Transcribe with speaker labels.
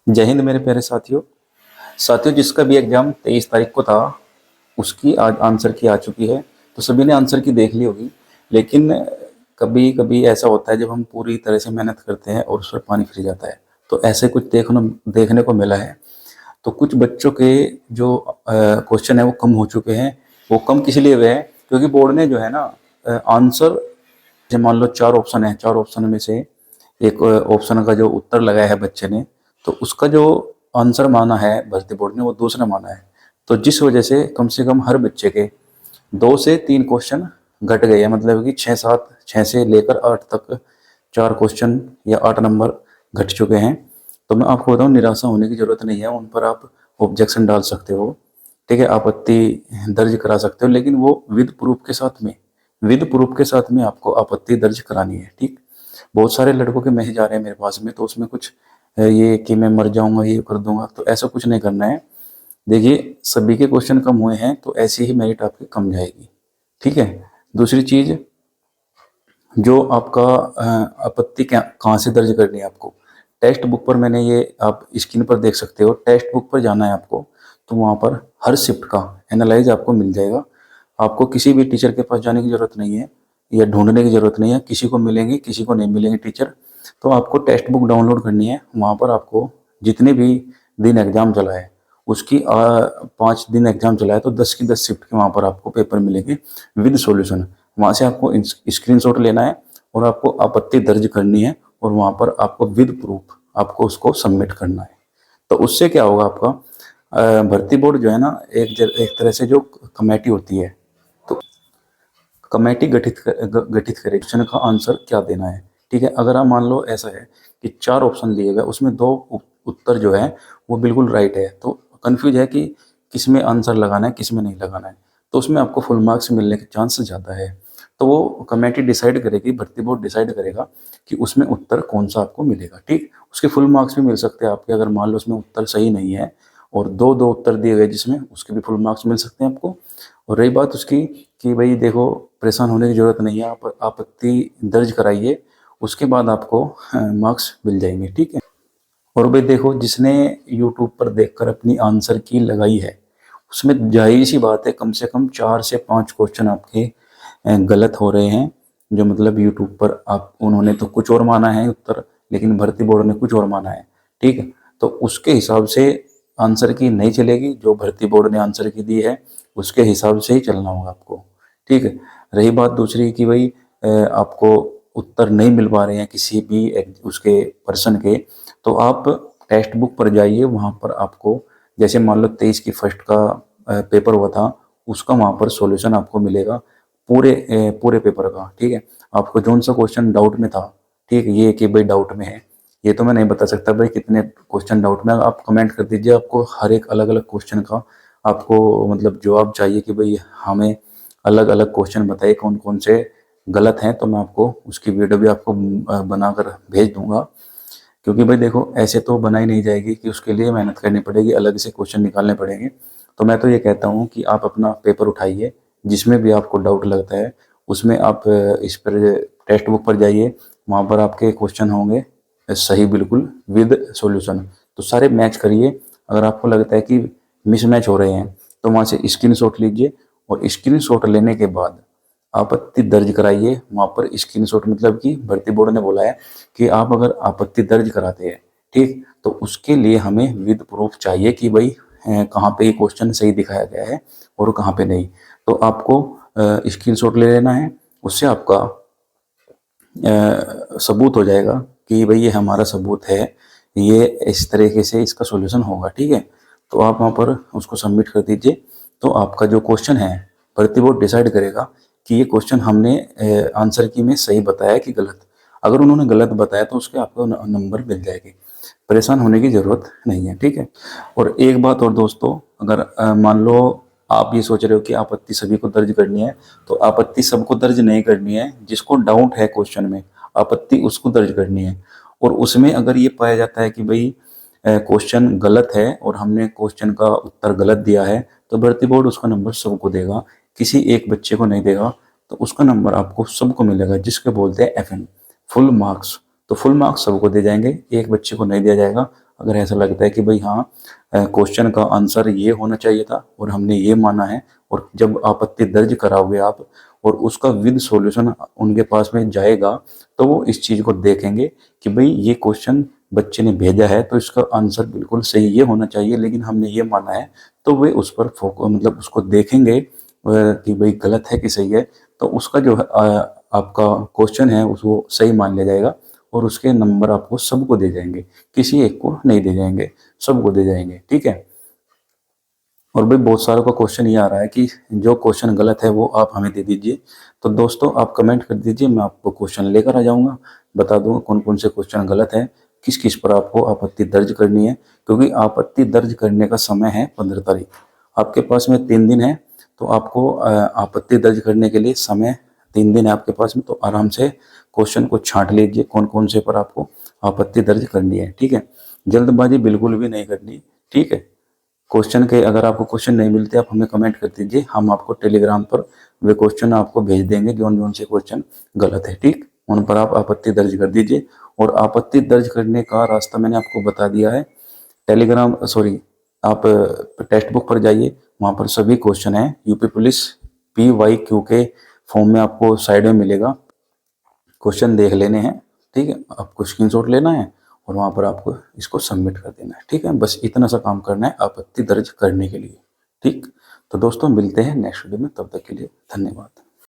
Speaker 1: जय हिंद मेरे प्यारे साथियों। जिसका भी एग्जाम 23 तारीख को था उसकी आज आंसर की आ चुकी है। तो सभी ने आंसर की देख ली होगी। लेकिन कभी कभी ऐसा होता है जब हम पूरी तरह से मेहनत करते हैं और उस पर पानी फिर जाता है। तो ऐसे कुछ देखने को मिला है। तो कुछ बच्चों के जो क्वेश्चन है वो कम हो चुके हैं। वो कम किस लिए हुए हैं? क्योंकि बोर्ड ने जो है ना आंसर, जैसे मान लो 4 ऑप्शन है, 4 ऑप्शन में से एक ऑप्शन का जो उत्तर लगाया है बच्चे ने, तो उसका जो आंसर माना है भर्ती बोर्ड ने वो दूसरा माना है। तो जिस वजह से कम हर बच्चे के 2 से 3 क्वेश्चन घट गए हैं। मतलब कि 6 से लेकर 8 तक 4 क्वेश्चन या 8 नंबर घट चुके हैं। तो मैं आपको बताऊं, निराशा होने की जरूरत नहीं है। उन पर आप ऑब्जेक्शन डाल सकते हो, ठीक है, आपत्ति दर्ज करा सकते हो, लेकिन वो विद प्रूफ के साथ में आपको आपत्ति दर्ज करानी है। ठीक। बहुत सारे लड़कों के मैसेज आ रहे हैं मेरे पास में, तो उसमें कुछ ये कि मैं मर जाऊंगा, ये कर दूंगा, तो ऐसा कुछ नहीं करना है। देखिए, सभी के क्वेश्चन कम हुए हैं तो ऐसी ही मेरिट आपकी कम जाएगी। ठीक है। दूसरी चीज, जो आपका आपत्ति कहाँ से दर्ज करनी है आपको, टेक्स्ट बुक पर मैंने ये आप स्क्रीन पर देख सकते हो, टेक्स्ट बुक पर जाना है आपको। तो वहाँ पर हर शिफ्ट का एनालाइज आपको मिल जाएगा। आपको किसी भी टीचर के पास जाने की जरूरत नहीं है या ढूंढने की जरूरत नहीं है। किसी को मिलेंगे, किसी को नहीं मिलेंगे टीचर। तो आपको टेक्स्ट बुक डाउनलोड करनी है। वहाँ पर आपको जितने भी दिन एग्जाम चला है उसकी 5 दिन एग्जाम चला है तो 10 की 10 शिफ्ट के वहाँ पर आपको पेपर मिलेंगे विद सॉल्यूशन। वहाँ से आपको स्क्रीनशॉट लेना है और आपको आपत्ति दर्ज करनी है और वहाँ पर आपको विद प्रूफ आपको उसको सबमिट करना है। तो उससे क्या होगा, आपका भर्ती बोर्ड जो है ना, एक तरह से जो कमेटी होती है, तो कमेटी गठित करे क्वेश्चन का आंसर क्या देना है। ठीक है। अगर आप मान लो ऐसा है कि 4 ऑप्शन दिए गए, उसमें 2 उत्तर जो है वो बिल्कुल राइट है, तो कंफ्यूज है कि किस में आंसर लगाना है, किस में नहीं लगाना है, तो उसमें आपको फुल मार्क्स मिलने के चांस ज़्यादा है। तो वो कमेटी डिसाइड करेगी, भर्ती बोर्ड डिसाइड करेगा कि उसमें उत्तर कौन सा आपको मिलेगा। ठीक। उसके फुल मार्क्स भी मिल सकते हैं आपके, अगर मान लो उसमें उत्तर सही नहीं है और दो दो उत्तर दिए गए जिसमें, उसके भी फुल मार्क्स मिल सकते हैं आपको। और रही बात उसकी कि भाई देखो, परेशान होने की ज़रूरत नहीं है, आप आपत्ति दर्ज कराइए, उसके बाद आपको मार्क्स मिल जाएंगे। ठीक है। और भाई देखो, जिसने यूट्यूब पर देखकर अपनी आंसर की लगाई है उसमें जाहिर सी बात है कम से कम 4 से 5 क्वेश्चन आपके गलत हो रहे हैं। जो मतलब यूट्यूब पर आप, उन्होंने तो कुछ और माना है उत्तर, लेकिन भर्ती बोर्ड ने कुछ और माना है। ठीक है। तो उसके हिसाब से आंसर की नहीं चलेगी, जो भर्ती बोर्ड ने आंसर की दी है उसके हिसाब से ही चलना होगा आपको। ठीक है। रही बात दूसरी कि भाई आपको उत्तर नहीं मिल पा रहे हैं किसी भी उसके पर्सन के, तो आप टेक्स्ट बुक पर जाइए। वहाँ पर आपको, जैसे मान लो 23 की फर्स्ट का पेपर हुआ था, उसका वहाँ पर सॉल्यूशन आपको मिलेगा पूरे पेपर का। ठीक है। आपको कौन सा क्वेश्चन डाउट में था, ठीक है, ये कि भाई डाउट में है, ये तो मैं नहीं बता सकता भाई कितने क्वेश्चन डाउट में। आप कमेंट कर दीजिए, आपको हर एक अलग अलग क्वेश्चन का आपको मतलब जवाब चाहिए कि भाई हमें अलग अलग क्वेश्चन बताइए कौन कौन से गलत हैं, तो मैं आपको उसकी वीडियो भी आपको बनाकर भेज दूंगा। क्योंकि भाई देखो, ऐसे तो बनाई नहीं जाएगी, कि उसके लिए मेहनत करनी पड़ेगी, अलग से क्वेश्चन निकालने पड़ेंगे। तो मैं तो ये कहता हूँ कि आप अपना पेपर उठाइए, जिसमें भी आपको डाउट लगता है उसमें आप इस पर टेक्स्ट बुक पर जाइए। वहाँ पर आपके क्वेश्चन होंगे सही बिल्कुल विद सॉल्यूशन, तो सारे मैच करिए। अगर आपको लगता है कि मिसमैच हो रहे हैं तो वहाँ से स्क्रीनशॉट लीजिए और स्क्रीनशॉट लेने के बाद आपत्ति दर्ज कराइए। वहाँ पर स्क्रीनशॉट, मतलब कि भर्ती बोर्ड ने बोला है कि आप अगर आपत्ति दर्ज कराते हैं, ठीक, तो उसके लिए हमें विद प्रूफ चाहिए कि भाई कहाँ पे ये क्वेश्चन सही दिखाया गया है और कहाँ पे नहीं। तो आपको स्क्रीनशॉट ले लेना है, उससे आपका सबूत हो जाएगा कि भाई ये हमारा सबूत है, ये इस तरीके से इसका सॉल्यूशन होगा। ठीक है। तो आप वहाँ पर उसको सबमिट कर दीजिए। तो आपका जो क्वेश्चन है, भर्ती बोर्ड डिसाइड करेगा कि ये क्वेश्चन हमने आंसर की में सही बताया कि गलत। अगर उन्होंने गलत बताया तो उसके आपको नंबर मिल जाएगी। परेशान होने की ज़रूरत नहीं है। ठीक है। और एक बात और दोस्तों, अगर मान लो आप ये सोच रहे हो कि आपत्ति सभी को दर्ज करनी है, तो आपत्ति सबको दर्ज नहीं करनी है। जिसको डाउट है क्वेश्चन में, आपत्ति उसको दर्ज करनी है। और उसमें अगर ये पाया जाता है कि भाई क्वेश्चन गलत है और हमने क्वेश्चन का उत्तर गलत दिया है, तो भर्ती बोर्ड उसका नंबर सबको देगा, किसी एक बच्चे को नहीं देगा। तो उसका नंबर आपको सबको मिलेगा, जिसके बोलते हैं FN, फुल मार्क्स। तो फुल मार्क्स सबको दे जाएंगे, एक बच्चे को नहीं दिया जाएगा। अगर ऐसा लगता है कि भाई हाँ क्वेश्चन का आंसर ये होना चाहिए था और हमने ये माना है, और जब आपत्ति दर्ज कराओगे आप और उसका विद सॉल्यूशन उनके पास में जाएगा, तो वो इस चीज़ को देखेंगे कि भाई ये क्वेश्चन बच्चे ने भेजा है तो इसका आंसर बिल्कुल सही ये होना चाहिए, लेकिन हमने ये माना है, तो वे उस पर मतलब उसको देखेंगे कि भाई गलत है कि सही है। तो उसका जो आपका क्वेश्चन है उसको सही मान लिया जाएगा और उसके नंबर आपको सबको दे जाएंगे, किसी एक को नहीं दे जाएंगे, सबको दे जाएंगे, ठीक है। और भाई बहुत सारों का क्वेश्चन ये आ रहा है कि जो क्वेश्चन गलत है वो आप हमें दे दीजिए। तो दोस्तों आप कमेंट कर दीजिए, मैं आपको क्वेश्चन लेकर आ जाऊंगा, बता दूंगा कौन कौन से क्वेश्चन गलत है, किस किस पर आपको आपत्ति दर्ज करनी है। क्योंकि आपत्ति दर्ज करने का समय है 15 तारीख, आपके पास में 3 दिन है। तो आपको आपत्ति दर्ज करने के लिए समय 3 दिन है आपके पास में, तो आराम से क्वेश्चन को छांट लीजिए कौन कौन से पर आपको आपत्ति दर्ज करनी है, ठीक है। जल्दबाजी बिल्कुल भी नहीं करनी, ठीक है। क्वेश्चन के अगर आपको क्वेश्चन नहीं मिलते आप हमें कमेंट कर दीजिए, हम आपको टेलीग्राम पर वे क्वेश्चन आपको भेज देंगे जौन जौन से क्वेश्चन गलत है, ठीक। उन पर आप आपत्ति दर्ज कर दीजिए। और आपत्ति दर्ज करने का रास्ता मैंने आपको बता दिया है। टेलीग्राम सॉरी, आप टेक्स्ट बुक पर जाइए, वहाँ पर सभी क्वेश्चन हैं। यूपी पुलिस PYQ के फॉर्म में आपको साइड में मिलेगा, क्वेश्चन देख लेने हैं, ठीक है। आपको स्क्रीनशॉट लेना है और वहाँ पर आपको इसको सबमिट कर देना है, ठीक है। बस इतना सा काम करना है आपत्ति दर्ज करने के लिए, ठीक। तो दोस्तों मिलते हैं नेक्स्ट वीडियो में, तब तक के लिए धन्यवाद।